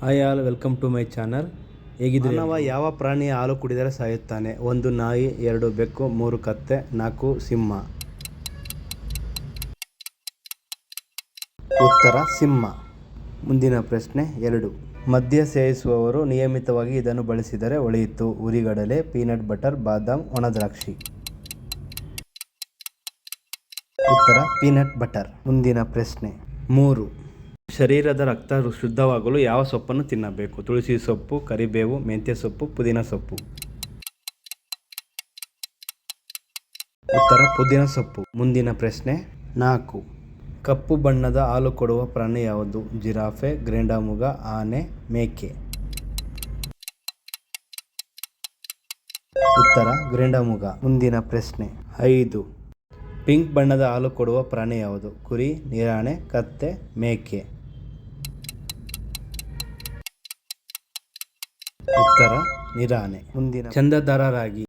Hi all, welcome to my channel. ಹೇಗಿದ್ದೀರಿ? ಮಾನವ ಯಾವ ಪ್ರಾಣಿಯ ಹಾಲು ಕುಡಿದರೆ ಸಾಯುತ್ತಾನೆ? 1 ನಾಯಿ, 2 ಬೆಕ್ಕು, 3 ಕತ್ತೆ, 4 ಸಿಂಹ. ಉತ್ತರ ಸಿಂಹ. ಮುಂದಿನ ಪ್ರಶ್ನೆ 2. ಮದ್ಯ ಸೇವಿಸುವವರು ನಿಯಮಿತವಾಗಿ ಇದನ್ನು ಬಳಸಿದರೆ ಒಳಿತು. ಹುರಿಗಡಲೆ, ಪೀನಟ್ ಬಟರ್, ಬಾದಾಮ್, ಒಣದ್ರಾಕ್ಷಿ. ಉತ್ತರ ಪೀನಟ್ ಬಟರ್. ಮುಂದಿನ ಪ್ರಶ್ನೆ 3. ಶರೀರದ ರಕ್ತ ಶುದ್ಧವಾಗಲು ಯಾವ ಸೊಪ್ಪನ್ನು ತಿನ್ನಬೇಕು? ತುಳಸಿ ಸೊಪ್ಪು, ಕರಿಬೇವು, ಮೆಂತ್ಯ ಸೊಪ್ಪು, ಪುದೀನ ಸೊಪ್ಪು. ಉತ್ತರ ಪುದೀನ ಸೊಪ್ಪು. ಮುಂದಿನ ಪ್ರಶ್ನೆ 4. ಕಪ್ಪು ಬಣ್ಣದ ಹಾಲು ಕೊಡುವ ಪ್ರಾಣಿ ಯಾವುದು? ಜಿರಾಫೆ, ಗೇಂಡಾಮೃಗ, ಆನೆ, ಮೇಕೆ. ಉತ್ತರ ಗೇಂಡಾಮೃಗ. ಮುಂದಿನ ಪ್ರಶ್ನೆ 5. ಪಿಂಕ್ ಬಣ್ಣದ ಹಾಲು ಕೊಡುವ ಪ್ರಾಣಿ ಯಾವುದು? ಕುರಿ, ನೀರಾಣೆ, ಕತ್ತೆ, ಮೇಕೆ. ಉತ್ತರ ನೀರಾಣೆ. ಮುಂದಿನ ಚಂದದಾರರಾಗಿ